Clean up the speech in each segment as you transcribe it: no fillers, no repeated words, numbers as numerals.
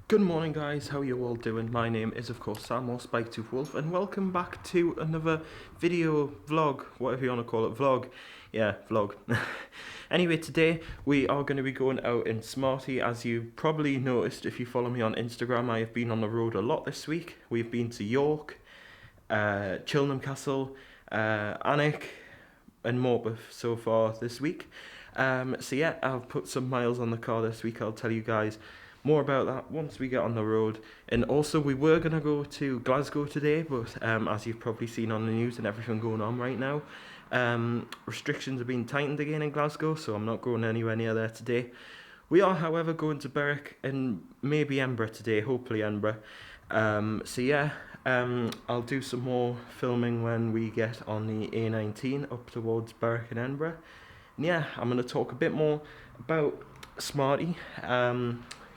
Good morning guys, how are you all doing? My name is of course Sam or Spiketooth Wolf and welcome back to another video, vlog, whatever you want to call it, vlog. Yeah, vlog. Anyway, today we are going to be going out in Smarty. As you probably noticed if you follow me on Instagram, I have been on the road a lot this week. We've been to York, Chillingham Castle, Alnwick and Morpeth so far this week. So yeah, I've put some miles on the car this week. I'll tell you guys more about that once we get on the road. And also we were going to go to Glasgow today, but as you've probably seen on the news and everything going on right now, restrictions have been tightened again in Glasgow, so I'm not going anywhere near there today. We are however going to Berwick and maybe Edinburgh today, hopefully Edinburgh. So yeah, I'll do some more filming when we get on the A19 up towards Berwick and Edinburgh. And yeah, I'm going to talk a bit more about Smarty,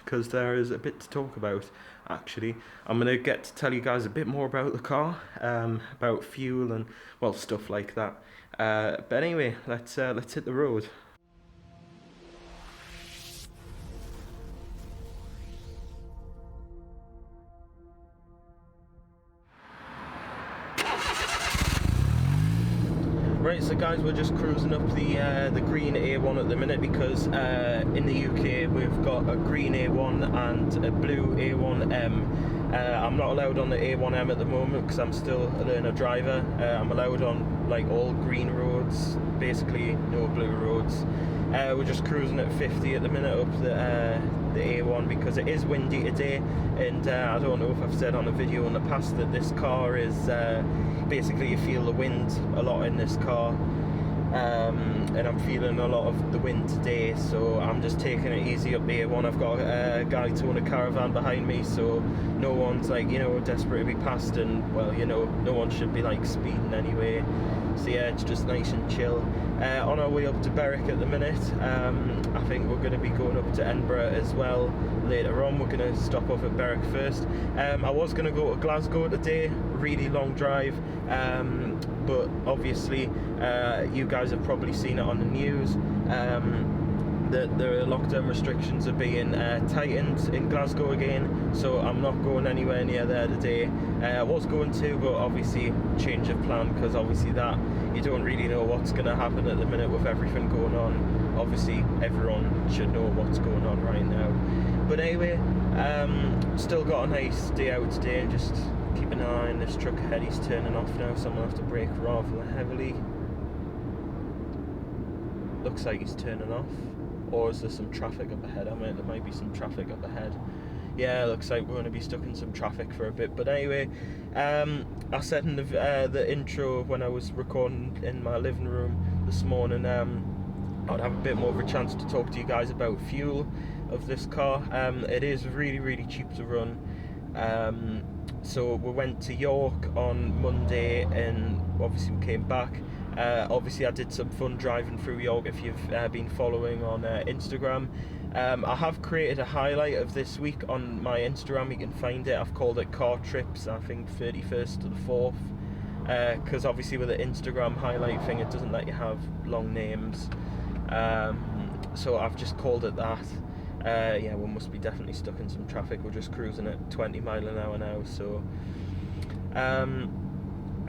because there is a bit to talk about actually. I'm going to get to tell you guys a bit more about the car, about fuel and well, stuff like that. But anyway, let's hit the road. Right, so guys, we're just cruising up the green A1 at the minute because in the UK we've got a green A1 and a blue A1M. I'm not allowed on the A1M at the moment because I'm still a learner driver. I'm allowed on like all green roads, basically no blue roads. We're just cruising at 50 at the minute up the A1 because it is windy today, and I don't know if I've said on a video in the past that this car is basically you feel the wind a lot in this car, and I'm feeling a lot of the wind today, so I'm just taking it easy up the A1. I've got a guy towing a caravan behind me, so no one's like, you know, desperate to be passed, and well, you know, no one should be like speeding anyway. So yeah, it's just nice and chill. On our way up to Berwick at the minute, I think we're going to be going up to Edinburgh as well later on. We're going to stop off at Berwick first. I was going to go to Glasgow today, really long drive, but obviously you guys have probably seen it on the news. The lockdown restrictions are being tightened in Glasgow again, so I'm not going anywhere near there today. I was going to, but obviously change of plan, because obviously that you don't really know what's going to happen at the minute with everything going on. Obviously everyone should know what's going on right now, but anyway, still got a nice day out today, and just keep an eye on this truck ahead. He's turning off now, so I'm going to have to brake rather heavily. Looks like he's turning off. Or is there some traffic up ahead? There might be some traffic up ahead. Yeah, looks like we're going to be stuck in some traffic for a bit. But anyway, I said in the intro when I was recording in my living room this morning, I'd have a bit more of a chance to talk to you guys about fuel of this car. It is really cheap to run. So we went to York on Monday, and obviously we came back. Obviously I did some fun driving through York if you've been following on Instagram. I have created a highlight of this week on my Instagram, you can find it. I've called it Car Trips, I think 31st to the 4th, because obviously with the Instagram highlight thing it doesn't let you have long names, so I've just called it that. Yeah, we must be definitely stuck in some traffic. We're just cruising at 20 mile an hour now, so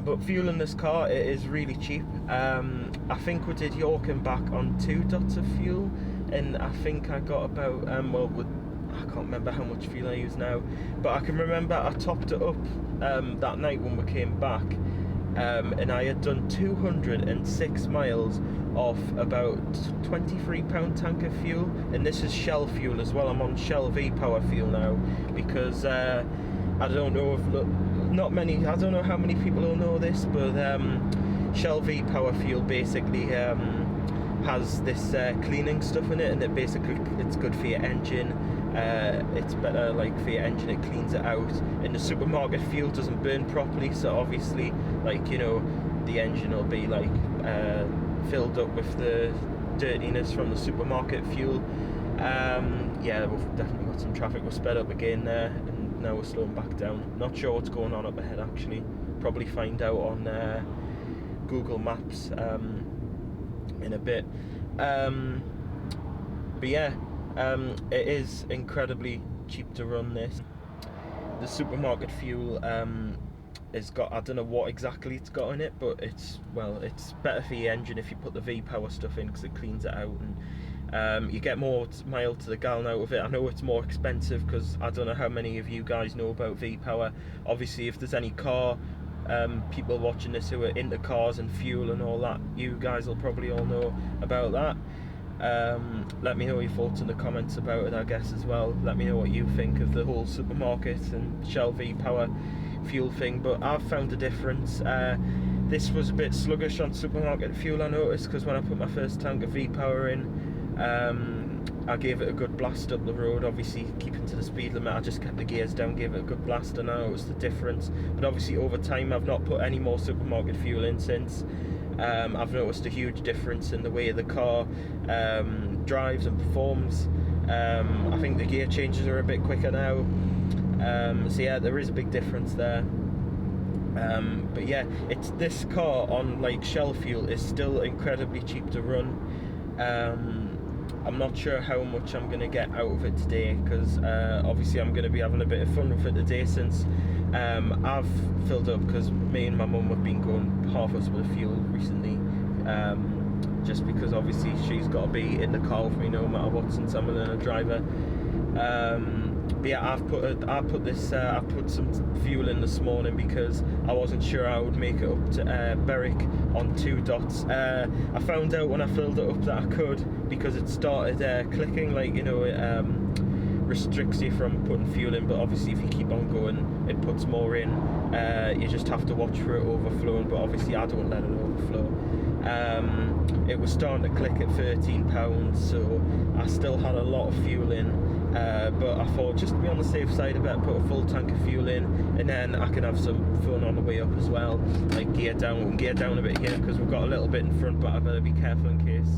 but fuel in this car, it is really cheap. I think we did York and back on 2 dots of fuel, and I think I got about I can't remember how much fuel I use now, but I can remember I topped it up that night when we came back, and I had done 206 miles off about £23 tank of fuel, and this is Shell fuel as well. I'm on Shell V-Power fuel now because I don't know if I don't know how many people will know this, but Shell V-Power fuel basically has this cleaning stuff in it, and it's good for your engine. It's better like for your engine, it cleans it out, and the supermarket fuel doesn't burn properly, so obviously like, you know, the engine will be like filled up with the dirtiness from the supermarket fuel. Yeah, we've definitely got some traffic. We're sped up again there, and now we're slowing back down. Not sure what's going on up ahead actually. Probably find out on Google Maps in a bit. But yeah, it is incredibly cheap to run this. The supermarket fuel it's got, I don't know what exactly it's got in it, but it's better for your engine if you put the V-Power stuff in, because it cleans it out, and you get more mile to the gallon out of it. I know it's more expensive, because I don't know how many of you guys know about V-Power. Obviously, if there's any car people watching this who are into cars and fuel and all that, you guys will probably all know about that. Let me know your thoughts in the comments about it, I guess, as well. Let me know what you think of the whole supermarket and Shell V-Power fuel thing, but I've found a difference. This was a bit sluggish on supermarket fuel, I noticed, because when I put my first tank of V-Power in, I gave it a good blast up the road, obviously keeping to the speed limit. I just kept the gears down, gave it a good blast, and I noticed the difference. But obviously over time I've not put any more supermarket fuel in since. I've noticed a huge difference in the way the car drives and performs. I think the gear changes are a bit quicker now. So yeah, there is a big difference there. But yeah, this car on like Shell fuel is still incredibly cheap to run. I'm not sure how much I'm going to get out of it today, because obviously I'm going to be having a bit of fun with it today, since I've filled up, because me and my mum have been going half-us with fuel recently, just because obviously she's got to be in the car with me no matter what, since I'm a driver. But yeah, I've put some fuel in this morning because I wasn't sure I would make it up to Berwick on 2 dots. I found out when I filled it up that I could, because it started clicking, like, you know, it restricts you from putting fuel in, but obviously if you keep on going it puts more in. You just have to watch for it overflowing, but obviously I don't let it overflow. It was starting to click at £13, so I still had a lot of fuel in. But I thought, just to be on the safe side, I better put a full tank of fuel in, and then I can have some fun on the way up as well, like gear down. We can gear down a bit here because we've got a little bit in front, but I better be careful in case.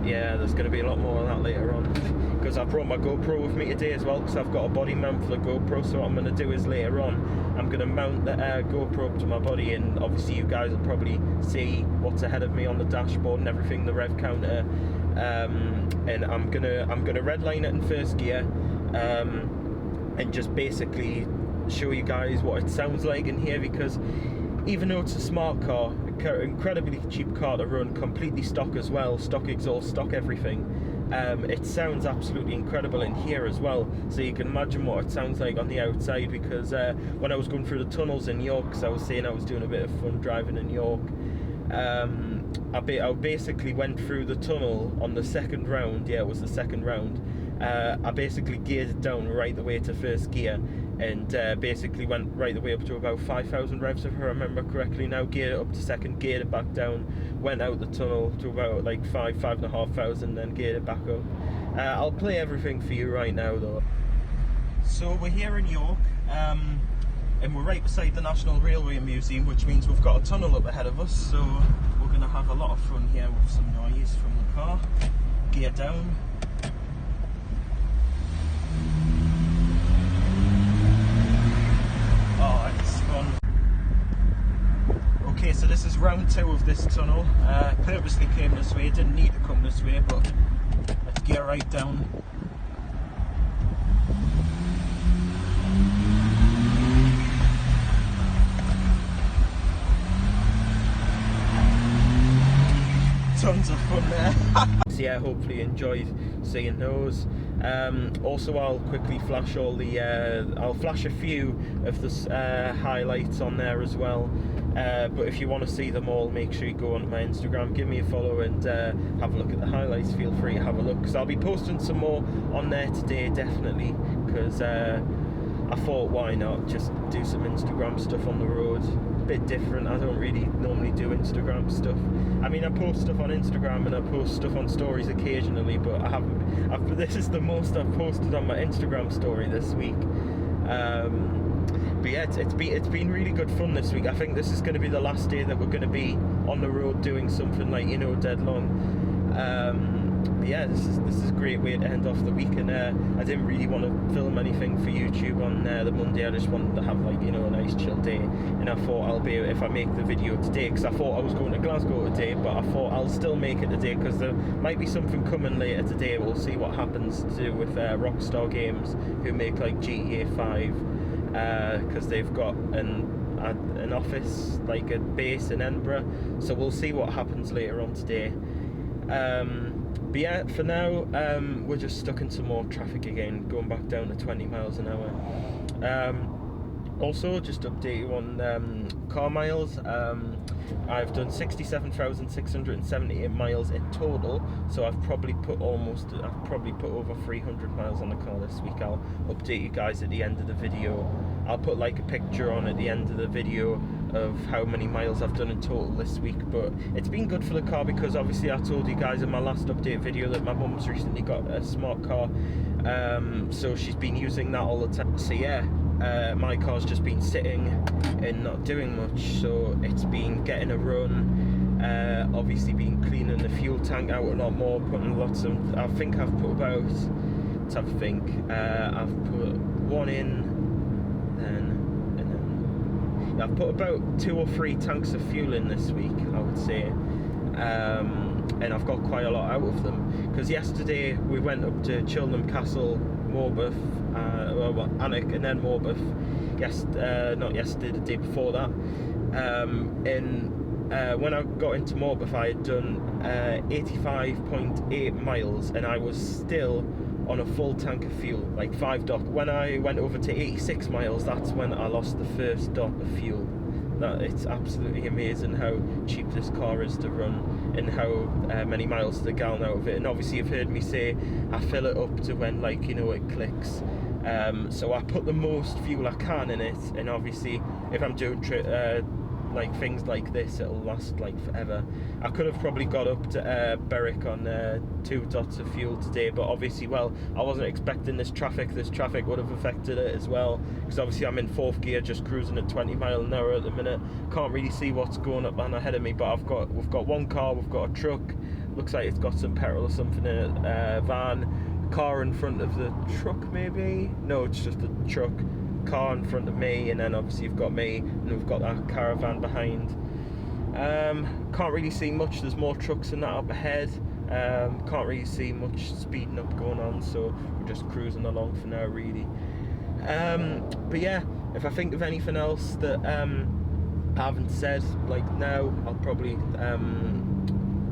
Yeah, there's going to be a lot more of that later on, because I brought my GoPro with me today as well, because I've got a body mount for the GoPro. So what I'm going to do is later on I'm going to mount the GoPro up to my body, and obviously you guys will probably see what's ahead of me on the dashboard and everything, the rev counter, and I'm gonna redline it in first gear, and just basically show you guys what it sounds like in here, because even though it's a smart car, incredibly cheap car to run, completely stock as well, stock exhaust, stock everything, it sounds absolutely incredible in here as well. So you can imagine what it sounds like on the outside, because when I was going through the tunnels in York, because I was saying I was doing a bit of fun driving in York, I basically went through the tunnel on the second round. Yeah, it was the second round. I basically geared it down right the way to first gear, and basically went right the way up to about 5,000 revs, if I remember correctly now. Geared it up to second, geared it back down, went out the tunnel to about like 5,500, then geared it back up. I'll play everything for you right now though. So we're here in York, and we're right beside the National Railway Museum, which means we've got a tunnel up ahead of us, so we're going to have a lot of fun here with some noise from the car. Gear down. Oh, it's fun. Okay, so this is round 2 of this tunnel. Purposely came this way, didn't need to come this way, but let's gear right down. Tons of fun there. So yeah, hopefully you enjoyed seeing those. Also, I'll quickly flash all the I'll flash a few of the highlights on there as well, but if you want to see them all, make sure you go on my Instagram, give me a follow, and have a look at the highlights. Feel free to have a look, because I'll be posting some more on there today, definitely, because I thought, why not just do some Instagram stuff on the road. Bit different. I don't really normally do Instagram stuff. I mean, I post stuff on Instagram and I post stuff on stories occasionally, but this is the most I've posted on my Instagram story this week. But yeah, it's been really good fun this week. I think this is going to be the last day that we're going to be on the road doing something like, you know, dead long. But yeah, this is a great way to end off the week, and I didn't really want to film anything for YouTube on the Monday. I just wanted to have, like, you know, a nice chill day, and I thought I'll be, if I make the video today, because I thought I was going to Glasgow today, but I thought I'll still make it today because there might be something coming later today. We'll see what happens to do with Rockstar Games, who make like GTA 5, because they've got an office, like a base in Edinburgh, so we'll see what happens later on today. But yeah, for now, we're just stuck in some more traffic again, going back down to 20 miles an hour. Also, just to update you on car miles, I've done 67,678 miles in total, so I've probably put over 300 miles on the car this week. I'll update you guys at the end of the video. I'll put like a picture on at the end of the video of how many miles I've done in total this week. But it's been good for the car, because obviously I told you guys in my last update video that my mum's recently got a smart car, so she's been using that all the time. So yeah, my car's just been sitting and not doing much, so it's been getting a run, obviously been cleaning the fuel tank out a lot more, putting lots of, I think I've put about, let's have a think, I've put one in, I've put about 2 or 3 tanks of fuel in this week, I would say, and I've got quite a lot out of them, because yesterday we went up to Chillingham Castle, Morpeth, Alnwick, and then Morpeth. Not yesterday, the day before that. When I got into Morpeth, I had done 85.8 miles, and I was still on a full tank of fuel, like 5 dot. When I went over to 86 miles, that's when I lost the first dot of fuel. It's absolutely amazing how cheap this car is to run, and how many miles to the gallon out of it. And obviously you've heard me say I fill it up to when, like, you know, it clicks. So I put the most fuel I can in it, and obviously if I'm doing like things like this, it'll last like forever. I could have probably got up to Berwick on 2 dots of fuel today, but obviously, well, I wasn't expecting this traffic. This traffic would have affected it as well, because obviously I'm in 4th gear, just cruising at 20 miles an hour at the minute. Can't really see what's going up and ahead of me, but we've got one car, we've got a truck, looks like it's got some petrol or something in it, van, car in front of the truck maybe, no, it's just a truck, car in front of me, and then obviously you've got me, and we've got that caravan behind. Can't really see much, there's more trucks than that up ahead. Can't really see much speeding up going on, so we're just cruising along for now, really. But yeah, if I think of anything else that I haven't said, like now, I'll probably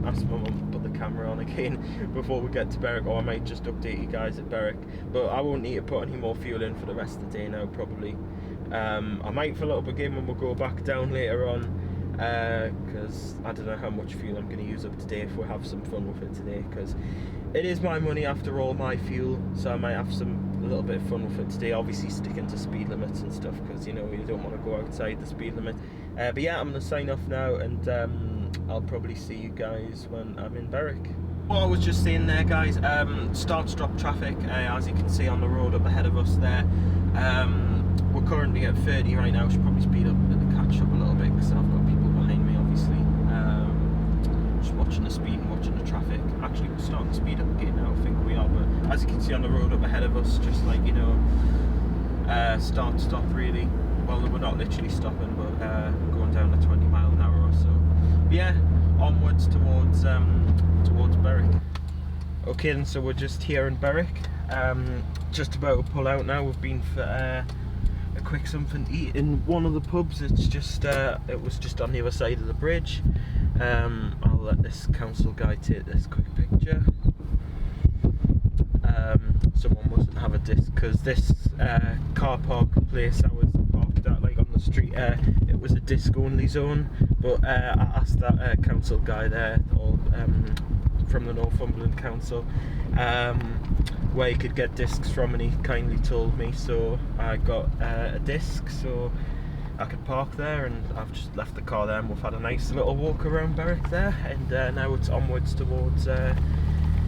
ask my mum to put the camera on again before we get to Berwick, or I might just update you guys at Berwick. But I won't need to put any more fuel in for the rest of the day now, probably. I might fill it up again when we'll go back down later on, because I don't know how much fuel I'm going to use up today, if we'll have some fun with it today, because it is my money after all, my fuel, so I might have a little bit of fun with it today, obviously sticking to speed limits and stuff, because you know, you don't want to go outside the speed limit. But yeah, I'm going to sign off now, and I'll probably see you guys when I'm in Berwick. What I was just saying there, guys, start-stop traffic, as you can see on the road up ahead of us there. We're currently at 30 right now. Should probably speed up and catch up a little bit, because I've got people behind me, obviously. Just watching the speed and watching the traffic. Actually, we're starting to speed up again now, I think we are, but as you can see on the road up ahead of us, just like, you know, start-stop really. Well, we're not literally stopping, but going down to 20 miles an hour or so. But yeah, onwards towards Berwick. Okay, then, so we're just here in Berwick, just about to pull out now. We've been for a quick something to eat in one of the pubs. It's just it was just on the other side of the bridge. I'll let this council guy take this quick picture. Someone mustn't have a disc, because this car park place I was parked at, like on the street, it was a disc only zone, but I asked that council guy there, or from the Northumberland Council, where he could get discs from, and he kindly told me, so I got a disc so I could park there, and I've just left the car there, and we've had a nice little walk around Berwick there, and now it's onwards towards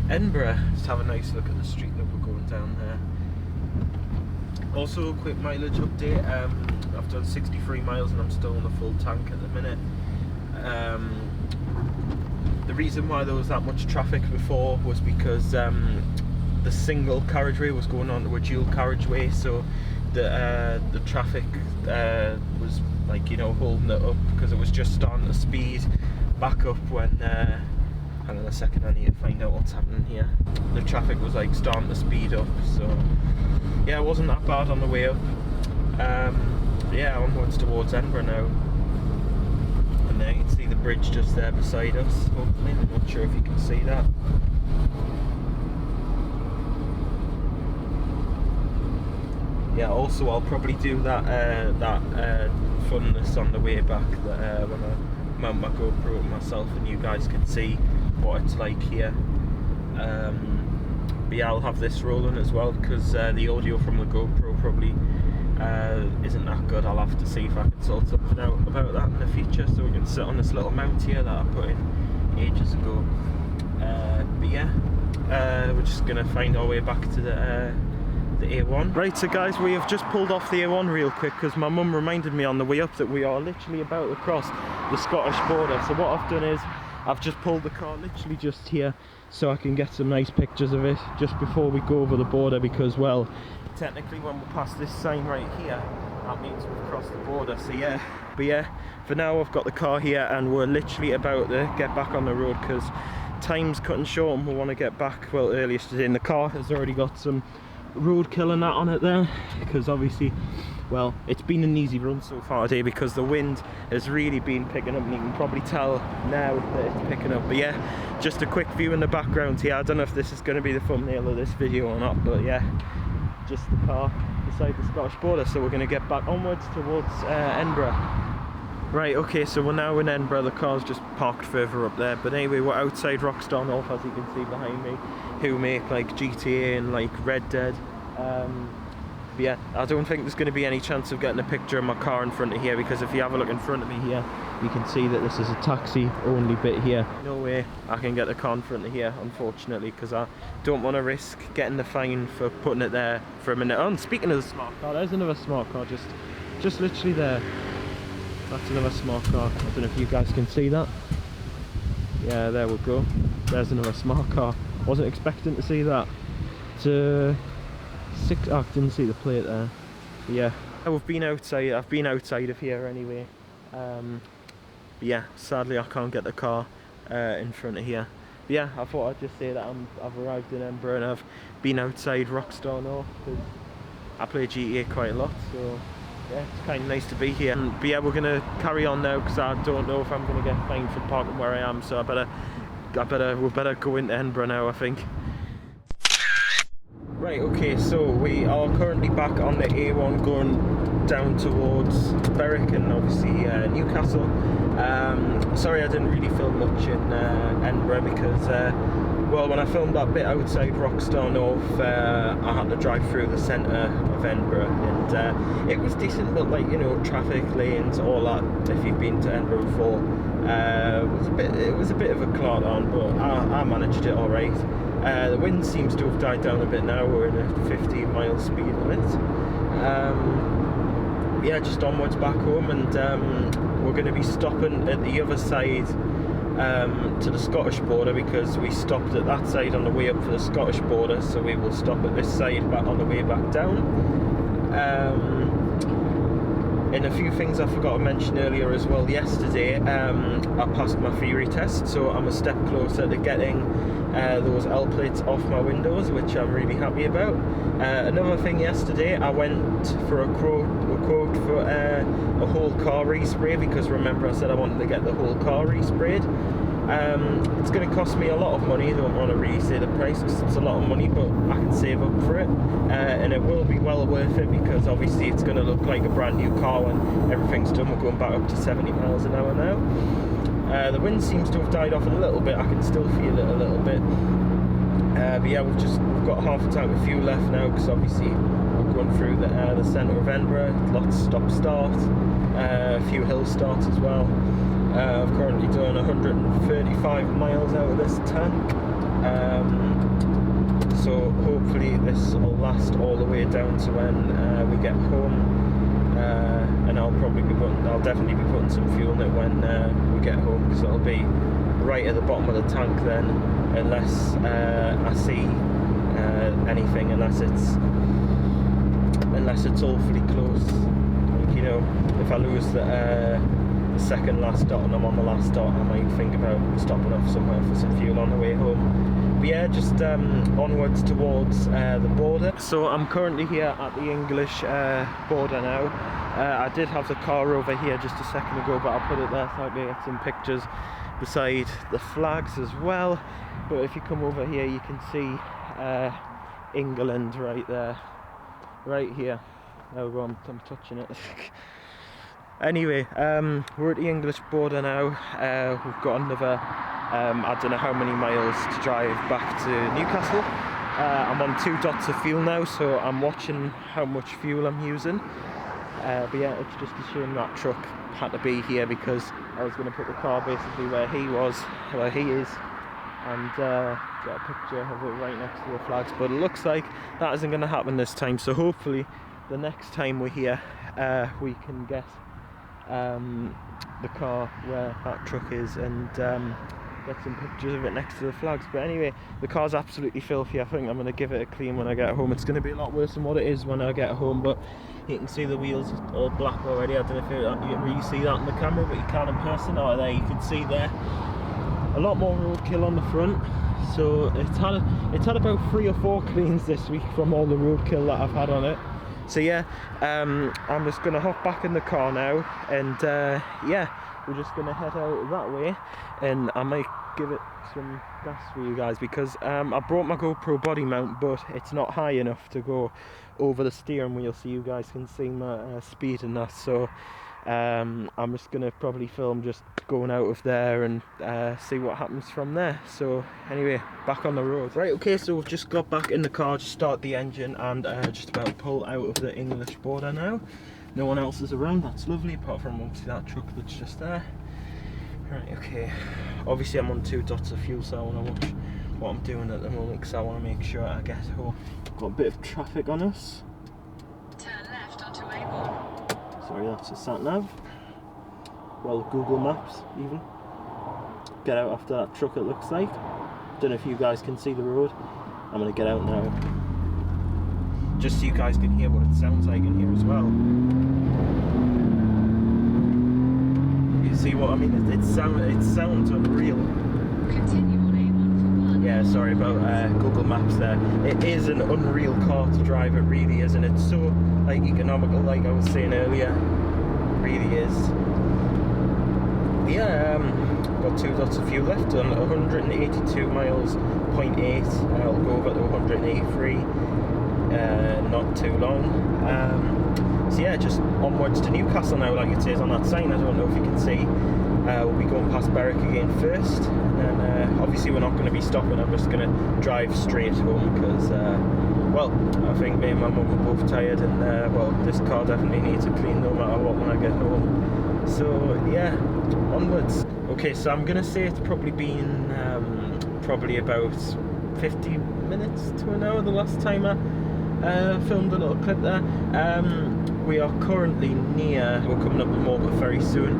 Edinburgh. Just have a nice look at the street that we're going down there. Also, quick mileage update, I've done 63 miles and I'm still on a full tank at the minute. The reason why there was that much traffic before was because the single carriageway was going on to a dual carriageway, so the traffic was like, you know, holding it up because it was just starting to speed back up when hang on a second, I need to find out what's happening here. The traffic was like starting to speed up, so yeah, it wasn't that bad on the way up. Yeah, onwards towards Edinburgh now, and there you can see the bridge just there beside us. Hopefully, I'm not sure if you can see that. Yeah, also I'll probably do that funness on the way back, that when I mount my GoPro myself and you guys can see what it's like here. But yeah, I'll have this rolling as well because the audio from the GoPro probably isn't that good. I'll have to see if I can sort something out about that in the future, so we can sit on this little mount here that I put in ages ago. But yeah, we're just gonna find our way back to the A1. Right, so guys, we have just pulled off the A1 real quick because my mum reminded me on the way up that we are literally about to cross the Scottish border. So what I've done is I've just pulled the car literally just here so I can get some nice pictures of it just before we go over the border, because, well, technically when we pass this sign right here, that means we've crossed the border. So yeah, but yeah, for now I've got the car here and we're literally about to get back on the road because time's cutting short and we want to get back, well, earliest today. And the car has already got some roadkill and that on it there, because obviously, well, it's been an easy run so far today because the wind has really been picking up, and you can probably tell now that it's picking up. But yeah, just a quick view in the background here. I don't know if this is going to be the thumbnail of this video or not, but yeah, just the car beside the Scottish border. So we're going to get back onwards towards Edinburgh. Right, okay, so we're now in Edinburgh. The car's just parked further up there, but anyway, we're outside Rockstar North, as you can see behind me, who make like GTA and like Red Dead. But yeah, I don't think there's going to be any chance of getting a picture of my car in front of here, because if you have a look in front of me here, you can see that this is a taxi only bit here. No way I can get the car in front of here, unfortunately, because I don't want to risk getting the fine for putting it there for a minute. Oh, and speaking of the smart car, there's another smart car just literally there. That's another smart car. I don't know if you guys can see that. Yeah, there we go. There's another smart car. Wasn't expecting to see that. It's I didn't see the plate there. But yeah, we've been outside. I've been outside of here anyway. But yeah, sadly I can't get the car in front of here. But yeah, I thought I'd just say that I've arrived in Edinburgh and I've been outside Rockstar North because I play GTA quite a lot. So yeah, it's kind of nice to be here. But yeah, we're gonna carry on now because I don't know if I'm gonna get fined for parking where I am. So we better go into Edinburgh now, I think. Right, okay, so we are currently back on the A1 going down towards Berwick and obviously Newcastle. Sorry I didn't really film much in Edinburgh because, well, when I filmed that bit outside Rockstar North, I had to drive through the centre of Edinburgh, and it was decent, but like, you know, traffic lanes, all that, if you've been to Edinburgh before, it was a bit of a clot on, but I managed it alright. The wind seems to have died down a bit now. We're in a 15-mile speed limit. Yeah, just onwards back home, and we're going to be stopping at the other side to the Scottish border, because we stopped at that side on the way up for the Scottish border, so we will stop at this side back on the way back down. And a few things I forgot to mention earlier as well. Yesterday I passed my theory test, so I'm a step closer to getting those L plates off my windows, which I'm really happy about. Another thing, yesterday I went for a quote for a whole car respray, because remember I said I wanted to get the whole car resprayed. It's going to cost me a lot of money. I don't want to really say the price because it's a lot of money, but I can save up for it, and it will be well worth it, because obviously it's going to look like a brand new car when everything's done. We're going back up to 70 miles an hour now. The wind seems to have died off a little bit. I can still feel it a little bit. But yeah, we've got half a tank of fuel left now, because obviously we're going through the centre of Edinburgh. Lots of stop-start, a few hill starts as well. I've currently done 135 miles out of this tank, so hopefully this will last all the way down to when we get home, and I'll definitely be putting some fuel in it when we get home, because it'll be right at the bottom of the tank then, unless I see anything, unless it's awfully close. Like, you know, if I lose the second last dot and I'm on the last dot, I might think about stopping off somewhere for some fuel on the way home. But yeah, just onwards towards the border. So I'm currently here at the English border now. I did have the car over here just a second ago, but I put it there so I could get some pictures beside the flags as well. But if you come over here, you can see England right there, right here. There we go, I'm touching it. Anyway, we're at the English border now. We've got another, I don't know how many miles to drive back to Newcastle. I'm on 2 dots of fuel now, so I'm watching how much fuel I'm using. But yeah, it's just a shame that truck had to be here, because I was going to put the car basically where he is, and get a picture of it right next to the flags. But it looks like that isn't going to happen this time, so hopefully the next time we're here we can get the car where that truck is and get some pictures of it next to the flags. But anyway, the car's absolutely filthy. I think I'm going to give it a clean when I get home. It's going to be a lot worse than what it is when I get home, but you can see the wheels all black already. I don't know if you can really see that in the camera, but you can in person. Oh, there you can see there a lot more roadkill on the front. So it's had about 3 or 4 cleans this week from all the roadkill that I've had on it. So yeah, I'm just going to hop back in the car now, and yeah, we're just going to head out that way, and I might give it some gas for you guys, because I brought my GoPro body mount, but it's not high enough to go over the steering wheel so you guys can see my speed and that. So I'm just going to probably film just going out of there and see what happens from there. So anyway, back on the road. Right, okay, so we've just got back in the car, just start the engine, and just about pull out of the English border now. No one else is around, that's lovely, apart from obviously that truck that's just there. Right, okay, obviously I'm on 2 dots of fuel, so I want to watch what I'm doing at the moment, because I want to make sure I get home. Got a bit of traffic on us. Turn left onto A1. Sorry, that's a sat nav. Well, Google Maps even. Get out after that truck, it looks like. Don't know if you guys can see the road. I'm gonna get out now, just so you guys can hear what it sounds like in here as well. You see what I mean? It sounds unreal. Continue on A1 for 1. Yeah, sorry about Google Maps there. It is an unreal car to drive, it really is, and it's so like economical, like I was saying earlier. It really is. Yeah, got 2 dots of fuel left on 182 miles, 0.8. I'll go over to 183, not too long. So yeah, just onwards to Newcastle now, like it says on that sign. I don't know if you can see. We'll be going past Berwick again first, and then obviously we're not going to be stopping. I'm just going to drive straight home, because well, I think me and my mum are both tired, and well, this car definitely needs a clean no matter what when I get home. So yeah, onwards. Okay, so I'm gonna say it's probably been probably about 50 minutes to an hour the last time I filmed a little clip there. We are currently near, we're coming up with Morpeth very soon.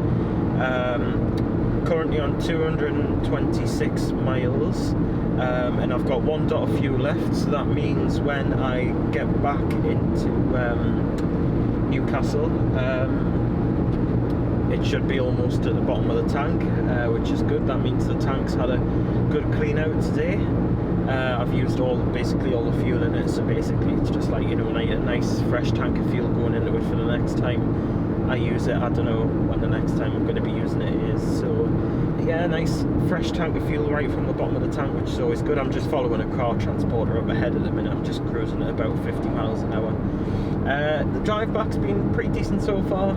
Currently on 226 miles, and I've got 1 dot of fuel left, so that means when I get back into Newcastle, it should be almost at the bottom of the tank, which is good. That means the tank's had a good clean out today. I've used basically all the fuel in it, so basically it's just like, you know, like a nice fresh tank of fuel going into it for the next time I use it. I don't know when the next time I'm going to be using it is. So yeah, nice fresh tank of fuel right from the bottom of the tank, which is always good. I'm just following a car transporter up ahead at the minute. I'm just cruising at about 50 miles an hour. The drive back's been pretty decent so far.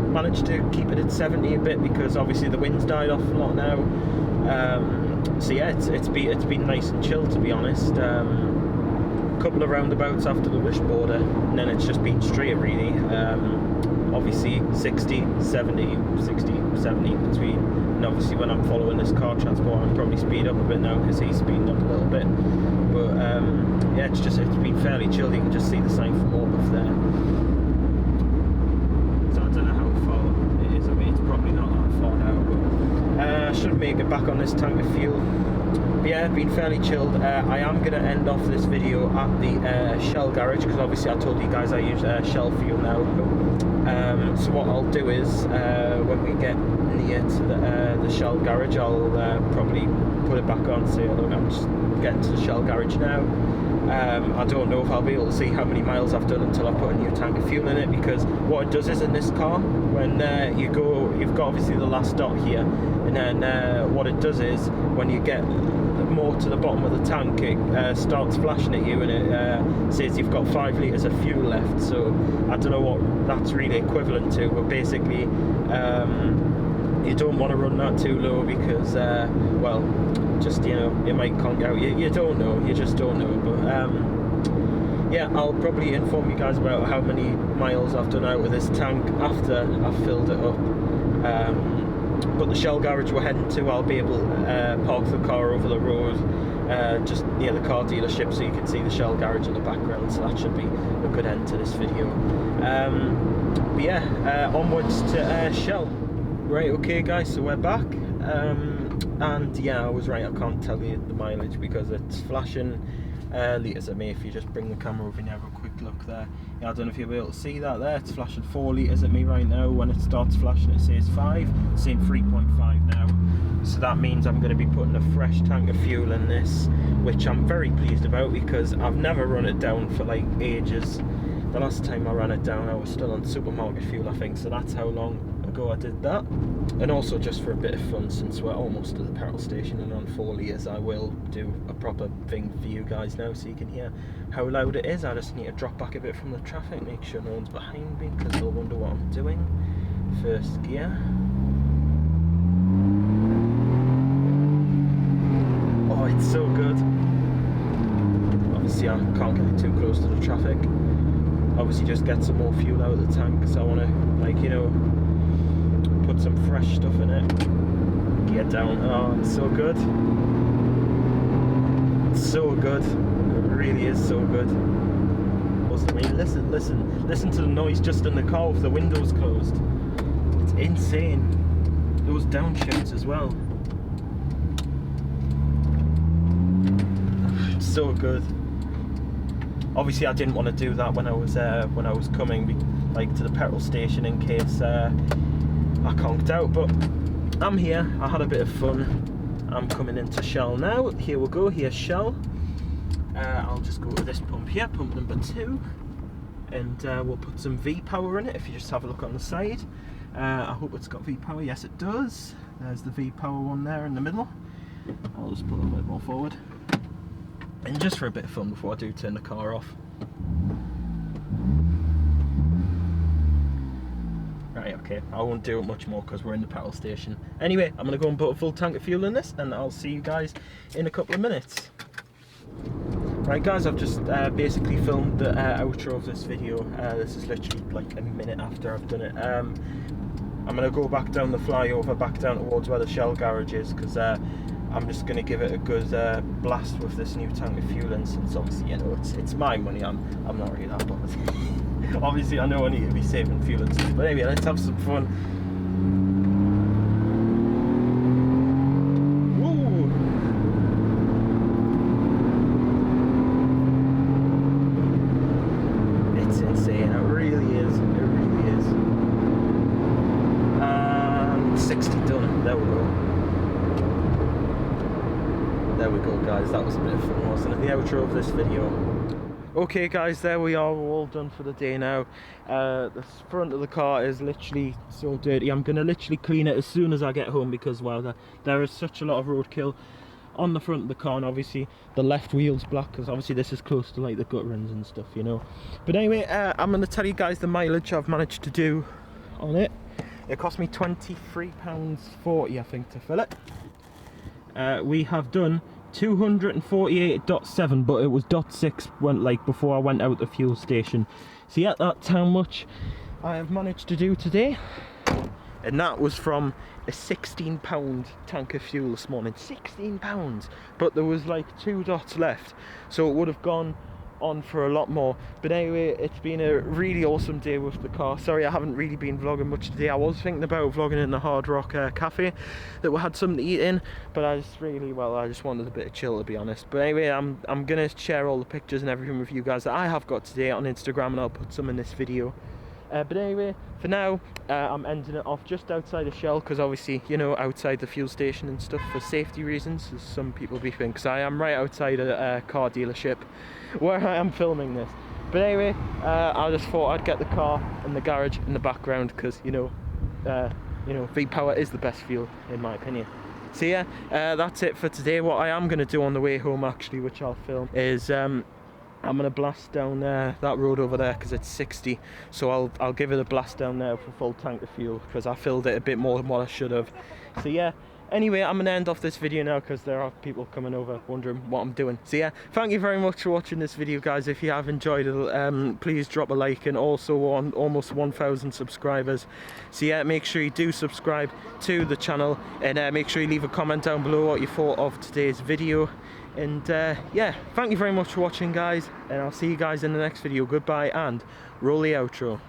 Managed to keep it at 70 a bit, because obviously the wind's died off a lot now. So yeah, it's been nice and chill, to be honest. Couple of roundabouts after the Wish border, and then it's just been straight really. Obviously 60, 70, 60, 70 between, and obviously when I'm following this car transport I'm probably speed up a bit now because he's speeding up a little bit. But yeah, it's been fairly chill. You can just see the sign for Morpeth there. So I don't know how far it is. I mean, it's probably not that far now, but should make it back on this tank of fuel. But yeah, been fairly chilled. I am going to end off this video at the Shell garage, because obviously I told you guys I use Shell fuel now. So what I'll do is, when we get near to the Shell garage, I'll probably put it back on, say, look, I'm just getting to the Shell garage now. I don't know if I'll be able to see how many miles I've done until I put a new tank of fuel in it, because what it does is, in this car, when you go, you've got obviously the last dot here, and then what it does is, when you get more to the bottom of the tank, it starts flashing at you, and it says you've got 5 litres of fuel left. So I don't know what that's really equivalent to, but basically you don't want to run that too low, because well, just, you know, it might conk out. You don't know, you just don't know. But yeah, I'll probably inform you guys about how many miles I've done out with this tank after I've filled it up. But the Shell garage we're heading to, I'll be able to park the car over the road just near the car dealership, so you can see the Shell garage in the background. So that should be a good end to this video. But yeah, onwards to Shell. Right, okay guys, so we're back. And yeah, I was right, I can't tell you the mileage because it's flashing litres at me. If you just bring the camera over and have a quick look there, yeah, I don't know if you'll be able to see that there. It's flashing 4 litres at me right now. When it starts flashing, it says 5, saying 3.5 now. So that means I'm going to be putting a fresh tank of fuel in this, which I'm very pleased about, because I've never run it down for like ages. The last time I ran it down, I was still on supermarket fuel, I think, so that's how long ago I did that. And also, just for a bit of fun, since we're almost at the petrol station and on 4 litres, I will do a proper thing for you guys now, so you can hear how loud it is. I just need to drop back a bit from the traffic, make sure no one's behind me, because they'll wonder what I'm doing. First gear. Oh, it's so good. Obviously I can't get too close to the traffic. Obviously just get some more fuel out of the tank, because I want to, like, you know, put some fresh stuff in it. Gear down. Oh, it's so good. It's so good. It really is so good. I mean, listen to the noise just in the car with the windows closed. It's insane. Those downshifts as well. It's so good. Obviously, I didn't want to do that when I was coming, like, to the petrol station, in case I conked out. But I'm here. I had a bit of fun. I'm coming into Shell now. Here we go. Here's Shell. I'll just go to this pump here, pump number 2, and we'll put some V-power in it. If you just have a look on the side, I hope it's got V-power. Yes, it does. There's the V-power one there in the middle. I'll just put a little bit more forward. And just for a bit of fun before I do turn the car off. Right, okay, I won't do it much more because we're in the petrol station. Anyway, I'm going to go and put a full tank of fuel in this, and I'll see you guys in a couple of minutes. Right guys, I've just basically filmed the outro of this video. This is literally like a minute after I've done it. I'm going to go back down the flyover, back down towards where the Shell garage is, because I'm just going to give it a good blast with this new tank of fuel in, since obviously, you know, it's my money. I'm not really that bothered. Obviously I know I need to be saving fuel and stuff, but anyway, let's have some fun. Woo! It's insane, it really is, it really is. 60 done, there we go. There we go guys, that was a bit of fun, wasn't it? The outro of this video. Okay guys, there we are, we're all done for the day now. The front of the car is literally so dirty. I'm going to literally clean it as soon as I get home, because, well, there is such a lot of roadkill on the front of the car, and obviously the left wheel's black, because obviously this is close to like the gut runs and stuff, you know. But anyway, I'm going to tell you guys the mileage I've managed to do on it. It cost me £23.40, I think, to fill it. We have done 248.7, but it was .6 went like before I went out the fuel station. So yeah, that's how much I have managed to do today, and that was from a £16 tank of fuel this morning. £16, but there was like 2 dots left, so it would have gone on for a lot more. But anyway, it's been a really awesome day with the car. Sorry I haven't really been vlogging much today. I was thinking about vlogging in the Hard Rock cafe that we had something to eat in, but I just wanted a bit of chill, to be honest. But anyway, I'm gonna share all the pictures and everything with you guys that I have got today on Instagram, and I'll put some in this video. But anyway, for now, I'm ending it off just outside of Shell, because obviously, you know, outside the fuel station and stuff for safety reasons, as some people be thinking, because I am right outside a car dealership where I am filming this. But anyway, I just thought I'd get the car in the garage in the background, because you know, V-Power is the best fuel in my opinion. So yeah, that's it for today. What I am going to do on the way home, actually, which I'll film, is I'm going to blast down that road over there, because it's 60, so I'll give it a blast down there for full tank of fuel, because I filled it a bit more than what I should have. So yeah, anyway, I'm going to end off this video now, because there are people coming over wondering what I'm doing. So yeah, thank you very much for watching this video, guys. If you have enjoyed it, please drop a like, and also on almost 1,000 subscribers. So yeah, make sure you do subscribe to the channel, and make sure you leave a comment down below what you thought of today's video. And yeah, thank you very much for watching, guys, and I'll see you guys in the next video. Goodbye, and roll the outro.